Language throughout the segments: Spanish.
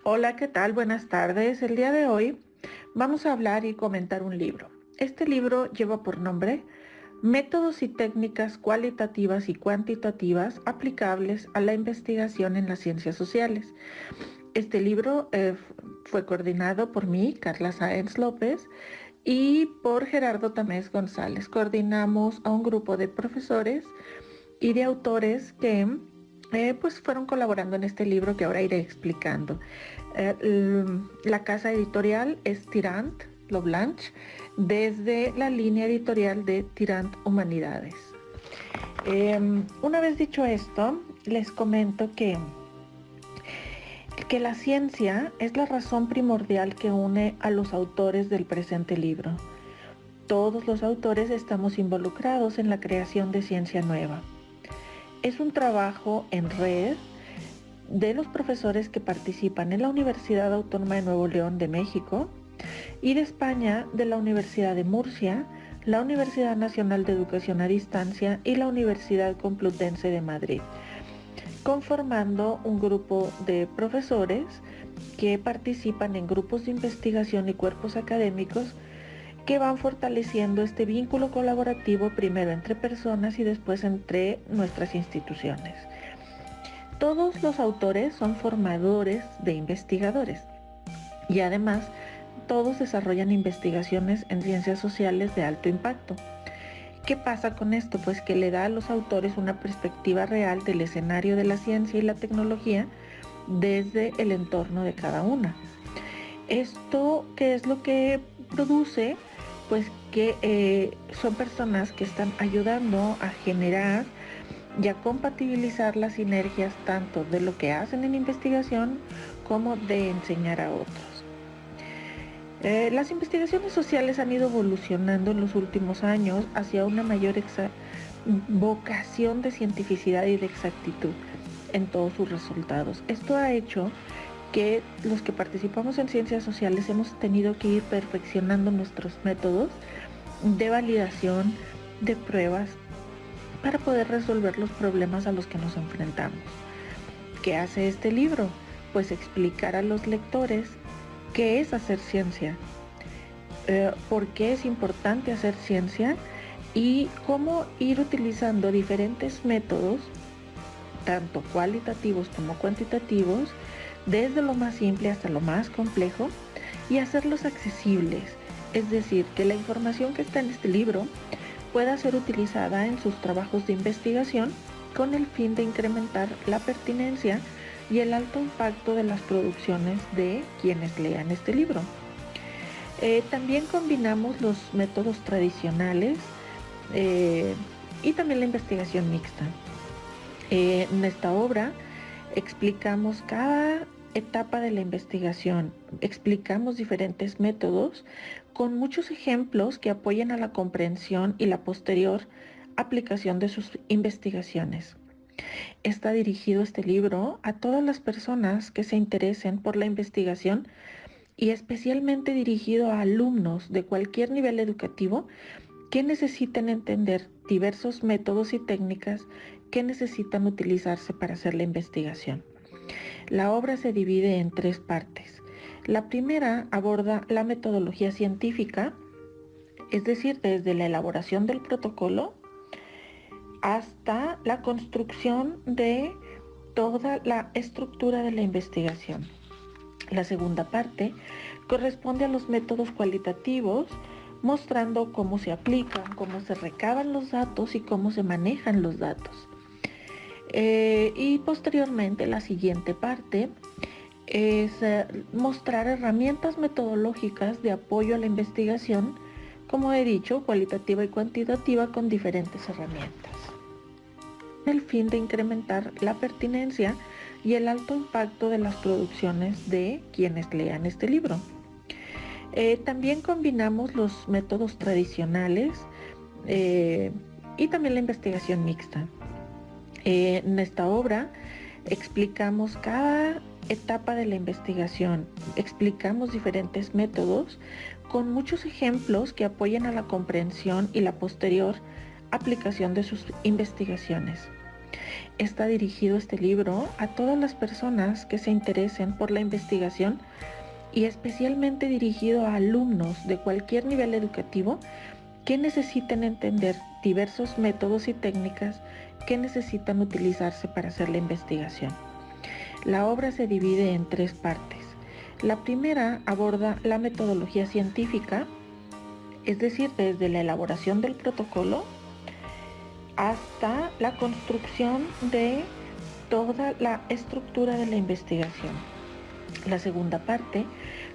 Hola, ¿qué tal? Buenas tardes. El día de hoy vamos a hablar y comentar un libro. Este libro lleva por nombre Métodos y técnicas cualitativas y cuantitativas aplicables a la investigación en las ciencias sociales. Este libro fue coordinado por mí, Carla Sáenz López, y por Gerardo Tamés González. Coordinamos a un grupo de profesores y de autores que pues fueron colaborando en este libro que ahora iré explicando. La casa editorial es Tirant Loblanche, desde la línea editorial de Tirant Humanidades. Una vez dicho esto, les comento que la ciencia es la razón primordial que une a los autores del presente libro. Todos los autores estamos involucrados en la creación de ciencia nueva. Es un trabajo en red de los profesores que participan en la Universidad Autónoma de Nuevo León de México y de España de la Universidad de Murcia, la Universidad Nacional de Educación a Distancia y la Universidad Complutense de Madrid, conformando un grupo de profesores que participan en grupos de investigación y cuerpos académicos que van fortaleciendo este vínculo colaborativo primero entre personas y después entre nuestras instituciones. Todos los autores son formadores de investigadores y además todos desarrollan investigaciones en ciencias sociales de alto impacto. ¿Qué pasa con esto? Pues que le da a los autores una perspectiva real del escenario de la ciencia y la tecnología desde el entorno de cada una. ¿Esto qué es lo que produce? Pues que son personas que están ayudando a generar y a compatibilizar las sinergias tanto de lo que hacen en investigación como de enseñar a otros. Las investigaciones sociales han ido evolucionando en los últimos años hacia una mayor vocación de cientificidad y de exactitud en todos sus resultados. Esto ha hecho que los que participamos en ciencias sociales hemos tenido que ir perfeccionando nuestros métodos de validación, de pruebas, para poder resolver los problemas a los que nos enfrentamos. ¿Qué hace este libro? Pues explicar a los lectores qué es hacer ciencia, por qué es importante hacer ciencia y cómo ir utilizando diferentes métodos, tanto cualitativos como cuantitativos, desde lo más simple hasta lo más complejo, y hacerlos accesibles. Es decir, que la información que está en este libro pueda ser utilizada en sus trabajos de investigación con el fin de incrementar la pertinencia y el alto impacto de las producciones de quienes lean este libro. También combinamos los métodos tradicionales y también la investigación mixta. En esta obra explicamos cada etapa de la investigación, explicamos diferentes métodos con muchos ejemplos que apoyan a la comprensión y la posterior aplicación de sus investigaciones. Está dirigido este libro a todas las personas que se interesen por la investigación y especialmente dirigido a alumnos de cualquier nivel educativo que necesiten entender diversos métodos y técnicas que necesitan utilizarse para hacer la investigación. La obra se divide en 3 partes. La primera aborda la metodología científica, es decir, desde la elaboración del protocolo hasta la construcción de toda la estructura de la investigación. La segunda parte corresponde a los métodos cualitativos, mostrando cómo se aplican, cómo se recaban los datos y cómo se manejan los datos. Y posteriormente la siguiente parte es mostrar herramientas metodológicas de apoyo a la investigación, como he dicho, cualitativa y cuantitativa, con diferentes herramientas, con el fin de incrementar la pertinencia y el alto impacto de las producciones de quienes lean este libro. También combinamos los métodos tradicionales y también la investigación mixta. En esta obra explicamos cada etapa de la investigación, explicamos diferentes métodos con muchos ejemplos que apoyan a la comprensión y la posterior aplicación de sus investigaciones. está dirigido este libro a todas las personas que se interesen por la investigación y especialmente dirigido a alumnos de cualquier nivel educativo que necesiten entender diversos métodos y técnicas que necesitan utilizarse para hacer la investigación. La obra se divide en 3 partes. La primera aborda la metodología científica, es decir, desde la elaboración del protocolo hasta la construcción de toda la estructura de la investigación. La segunda parte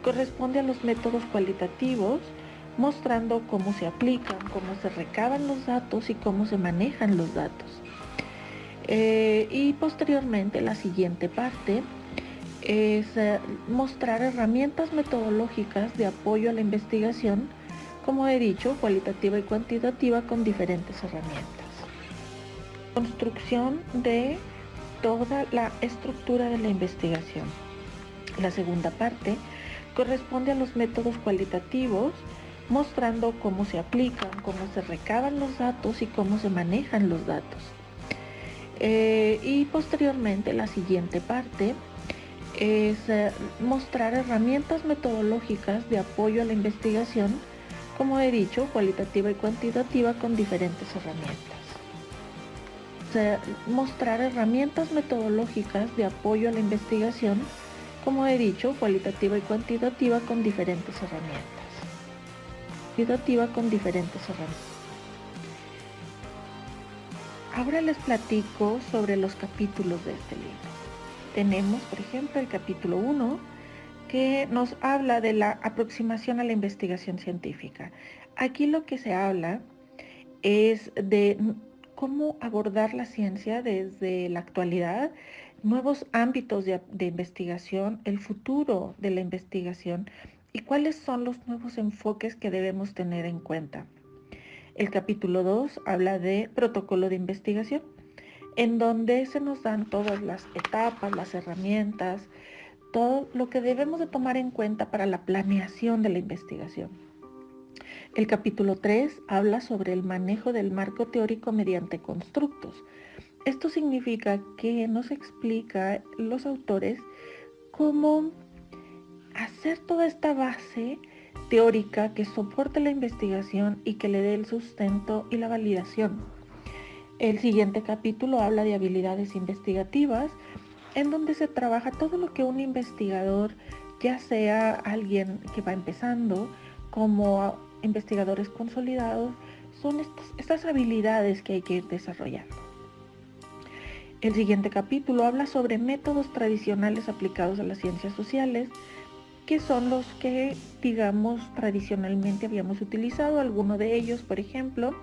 corresponde a los métodos cualitativos, mostrando cómo se aplican, cómo se recaban los datos y cómo se manejan los datos. Y posteriormente la siguiente parte es mostrar herramientas metodológicas de apoyo a la investigación, como he dicho, cualitativa y cuantitativa, con diferentes herramientas. Construcción de toda la estructura de la investigación. La segunda parte corresponde a los métodos cualitativos, mostrando cómo se aplican, cómo se recaban los datos y cómo se manejan los datos. Y posteriormente la siguiente parte es mostrar herramientas metodológicas de apoyo a la investigación, como he dicho, cualitativa y cuantitativa, con diferentes herramientas. Mostrar herramientas metodológicas de apoyo a la investigación, como he dicho, cualitativa y cuantitativa, con diferentes herramientas. Ahora les platico sobre los capítulos de este libro. Tenemos, por ejemplo, el capítulo 1, que nos habla de la aproximación a la investigación científica. Aquí lo que se habla es de cómo abordar la ciencia desde la actualidad, nuevos ámbitos de investigación, el futuro de la investigación y cuáles son los nuevos enfoques que debemos tener en cuenta. El capítulo 2 habla de protocolo de investigación, en donde se nos dan todas las etapas, las herramientas, todo lo que debemos de tomar en cuenta para la planeación de la investigación. El capítulo 3 habla sobre el manejo del marco teórico mediante constructos. Esto significa que nos explica los autores cómo hacer toda esta base teórica que soporte la investigación y que le dé el sustento y la validación. El siguiente capítulo habla de habilidades investigativas, en donde se trabaja todo lo que un investigador, ya sea alguien que va empezando, como investigadores consolidados, son estas habilidades que hay que ir desarrollando. El siguiente capítulo habla sobre métodos tradicionales aplicados a las ciencias sociales, que son los que, digamos, tradicionalmente habíamos utilizado. Alguno de ellos, por ejemplo,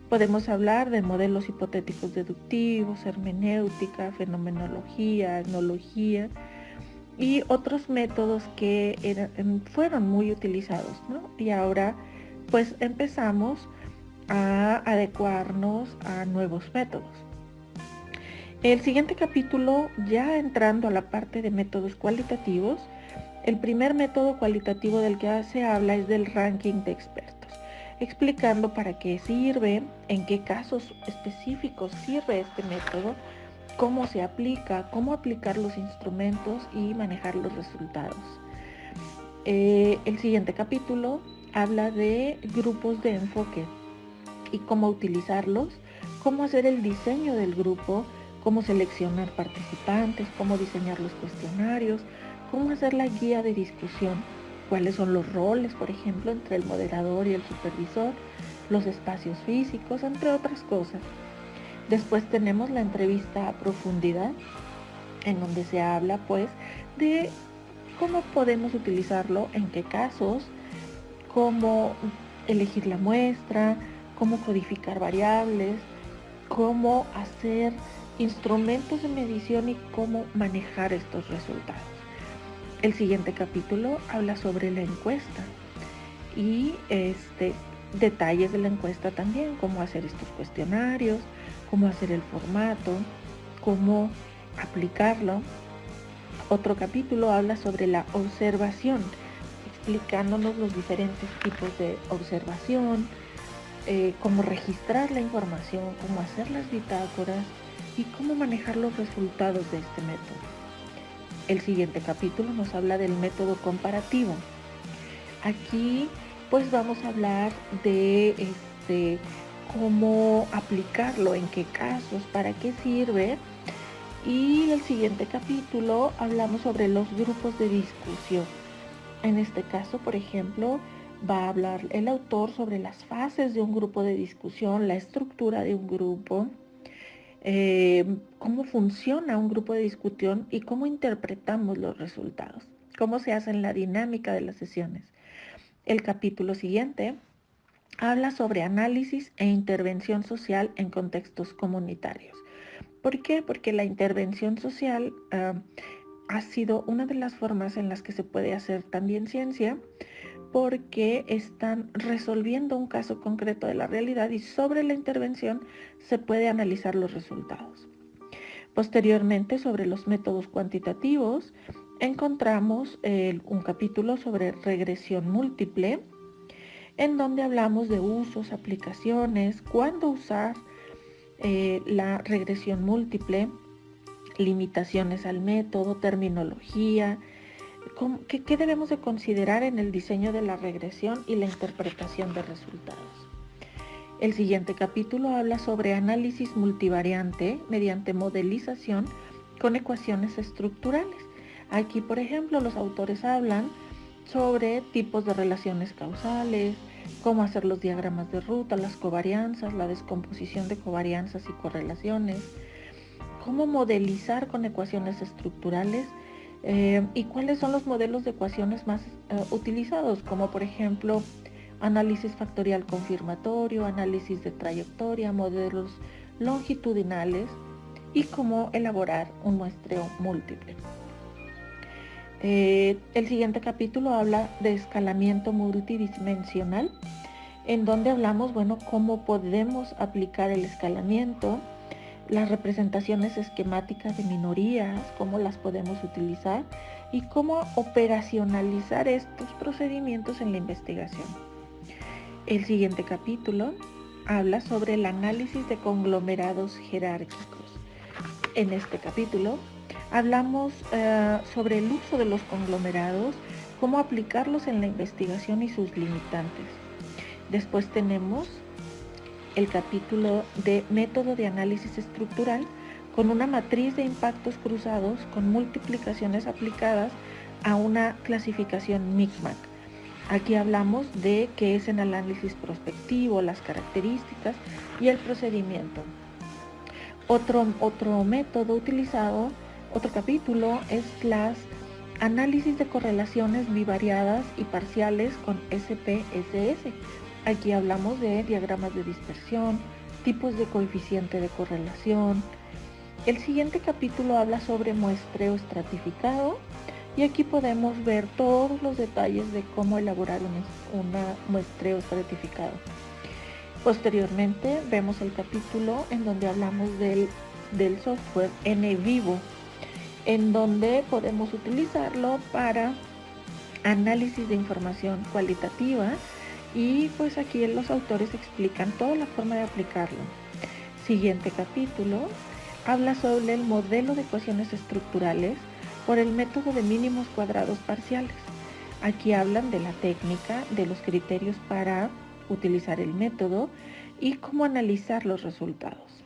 podemos hablar de modelos hipotéticos deductivos, hermenéutica, fenomenología, etnología y otros métodos que fueron muy utilizados, ¿no? Y ahora pues empezamos a adecuarnos a nuevos métodos. El siguiente capítulo, ya entrando a la parte de métodos cualitativos, el primer método cualitativo del que se habla es del ranking de expertos, explicando para qué sirve, en qué casos específicos sirve este método, cómo se aplica, cómo aplicar los instrumentos y manejar los resultados. El siguiente capítulo habla de grupos de enfoque y cómo utilizarlos, cómo hacer el diseño del grupo, cómo seleccionar participantes, cómo diseñar los cuestionarios, cómo hacer la guía de discusión, cuáles son los roles, por ejemplo, entre el moderador y el supervisor, los espacios físicos, entre otras cosas. Después tenemos la entrevista a profundidad, en donde se habla pues de cómo podemos utilizarlo, en qué casos, cómo elegir la muestra, cómo codificar variables, cómo hacer instrumentos de medición y cómo manejar estos resultados. El siguiente capítulo habla sobre la encuesta y detalles de la encuesta también, cómo hacer estos cuestionarios, cómo hacer el formato, cómo aplicarlo. Otro capítulo habla sobre la observación, explicándonos los diferentes tipos de observación, cómo registrar la información, cómo hacer las bitácoras, y cómo manejar los resultados de este método. El siguiente capítulo nos habla del método comparativo. Aquí pues vamos a hablar de cómo aplicarlo, en qué casos, para qué sirve. Y el siguiente capítulo hablamos sobre los grupos de discusión. En este caso, por ejemplo, va a hablar el autor sobre las fases de un grupo de discusión, la estructura de un grupo, cómo funciona un grupo de discusión y cómo interpretamos los resultados, cómo se hace la dinámica de las sesiones. El capítulo siguiente habla sobre análisis e intervención social en contextos comunitarios. ¿Por qué? Porque la intervención social ha sido una de las formas en las que se puede hacer también ciencia, porque están resolviendo un caso concreto de la realidad y sobre la intervención se puede analizar los resultados. Posteriormente, sobre los métodos cuantitativos, encontramos un capítulo sobre regresión múltiple, en donde hablamos de usos, aplicaciones, cuándo usar la regresión múltiple, limitaciones al método, terminología, ¿qué debemos de considerar en el diseño de la regresión y la interpretación de resultados? El siguiente capítulo habla sobre análisis multivariante mediante modelización con ecuaciones estructurales. Aquí, por ejemplo, los autores hablan sobre tipos de relaciones causales, cómo hacer los diagramas de ruta, las covarianzas, la descomposición de covarianzas y correlaciones, cómo modelizar con ecuaciones estructurales y cuáles son los modelos de ecuaciones más utilizados, como por ejemplo análisis factorial confirmatorio, análisis de trayectoria, modelos longitudinales y cómo elaborar un muestreo múltiple. El siguiente capítulo habla de escalamiento multidimensional, en donde hablamos, cómo podemos aplicar el escalamiento, las representaciones esquemáticas de minorías, cómo las podemos utilizar y cómo operacionalizar estos procedimientos en la investigación. El siguiente capítulo habla sobre el análisis de conglomerados jerárquicos. En este capítulo hablamos sobre el uso de los conglomerados, cómo aplicarlos en la investigación y sus limitantes. Después tenemos el capítulo de método de análisis estructural con una matriz de impactos cruzados con multiplicaciones aplicadas a una clasificación Micmac. Aquí hablamos de qué es el análisis prospectivo, las características y el procedimiento. Otro método utilizado, otro capítulo, es las análisis de correlaciones bivariadas y parciales con SPSS. Aquí hablamos de diagramas de dispersión, tipos de coeficiente de correlación. El siguiente capítulo habla sobre muestreo estratificado y aquí podemos ver todos los detalles de cómo elaborar un muestreo estratificado. Posteriormente vemos el capítulo en donde hablamos del software NVivo, en donde podemos utilizarlo para análisis de información cualitativa. Y pues aquí los autores explican toda la forma de aplicarlo. Siguiente capítulo habla sobre el modelo de ecuaciones estructurales por el método de mínimos cuadrados parciales. Aquí hablan de la técnica, de los criterios para utilizar el método y cómo analizar los resultados.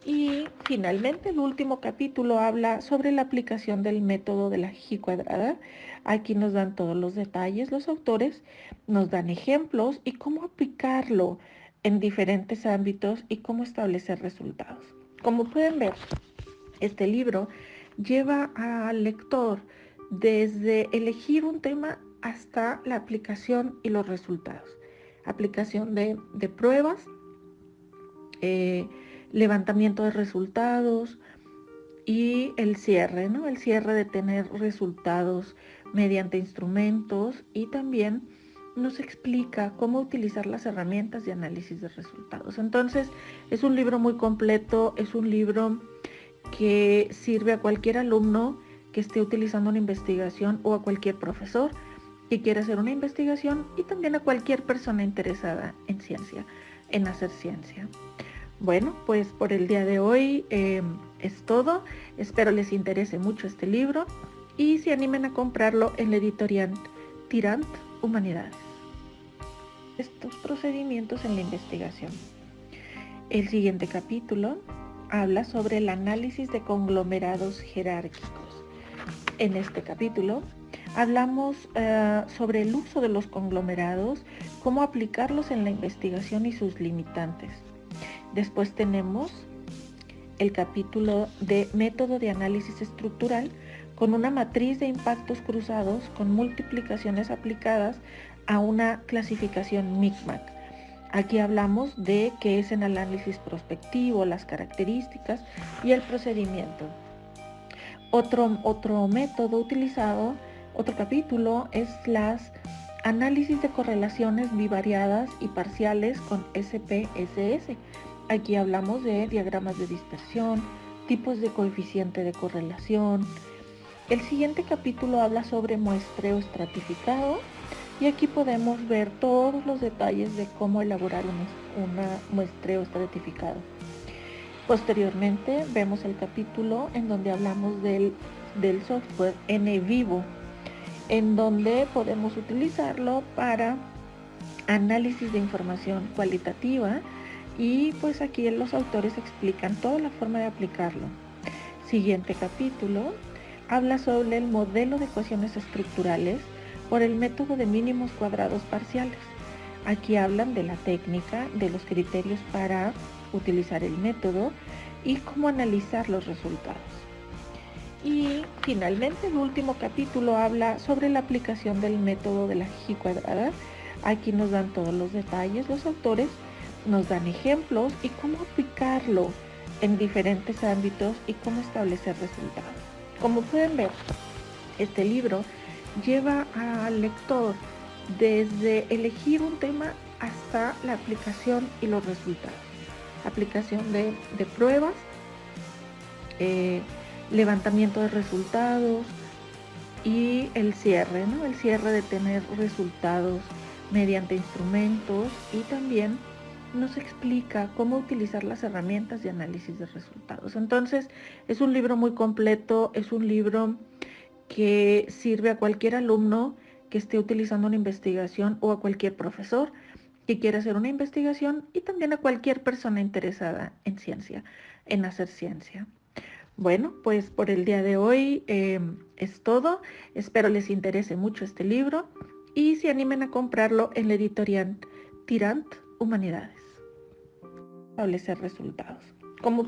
Y finalmente el último capítulo habla sobre la aplicación del método de la G cuadrada. Aquí nos dan todos los detalles, los autores nos dan ejemplos y cómo aplicarlo en diferentes ámbitos y cómo establecer resultados. Como pueden ver, este libro lleva al lector desde elegir un tema hasta la aplicación y los resultados. Aplicación de pruebas, levantamiento de resultados y el cierre, ¿no? El cierre de tener resultados mediante instrumentos y también nos explica cómo utilizar las herramientas de análisis de resultados. Entonces, es un libro muy completo, es un libro que sirve a cualquier alumno que esté utilizando una investigación o a cualquier profesor que quiera hacer una investigación y también a cualquier persona interesada en ciencia, en hacer ciencia. Bueno, pues por el día de hoy es todo. Espero les interese mucho este libro y se animen a comprarlo en la editorial Tirant Humanidades. Estos procedimientos en la investigación. El siguiente capítulo habla sobre el análisis de conglomerados jerárquicos. En este capítulo hablamos sobre el uso de los conglomerados, cómo aplicarlos en la investigación y sus limitantes. Después tenemos el capítulo de método de análisis estructural con una matriz de impactos cruzados con multiplicaciones aplicadas a una clasificación MICMAC. Aquí hablamos de qué es el análisis prospectivo, las características y el procedimiento. Otro método utilizado, otro capítulo, es las análisis de correlaciones bivariadas y parciales con SPSS. Aquí hablamos de diagramas de dispersión, tipos de coeficiente de correlación. El siguiente capítulo habla sobre muestreo estratificado y aquí podemos ver todos los detalles de cómo elaborar un muestreo estratificado. Posteriormente vemos el capítulo en donde hablamos del software NVivo, en donde podemos utilizarlo para análisis de información cualitativa y pues aquí los autores explican toda la forma de aplicarlo. Siguiente capítulo habla sobre el modelo de ecuaciones estructurales por el método de mínimos cuadrados parciales. Aquí hablan de la técnica, de los criterios para utilizar el método y cómo analizar los resultados. Y finalmente el último capítulo habla sobre la aplicación del método de la G cuadrada. Aquí nos dan todos los detalles, los autores nos dan ejemplos y cómo aplicarlo en diferentes ámbitos y cómo establecer resultados. Como pueden ver, este libro lleva al lector desde elegir un tema hasta la aplicación y los resultados. Aplicación de pruebas, levantamiento de resultados y el cierre, ¿no? El cierre de tener resultados mediante instrumentos y también nos explica cómo utilizar las herramientas de análisis de resultados. Entonces, es un libro muy completo, es un libro que sirve a cualquier alumno que esté utilizando una investigación o a cualquier profesor que quiera hacer una investigación y también a cualquier persona interesada en ciencia, en hacer ciencia. Bueno, pues por el día de hoy es todo. Espero les interese mucho este libro y se animen a comprarlo en la editorial Tirant Humanidades. Establecer resultados. Como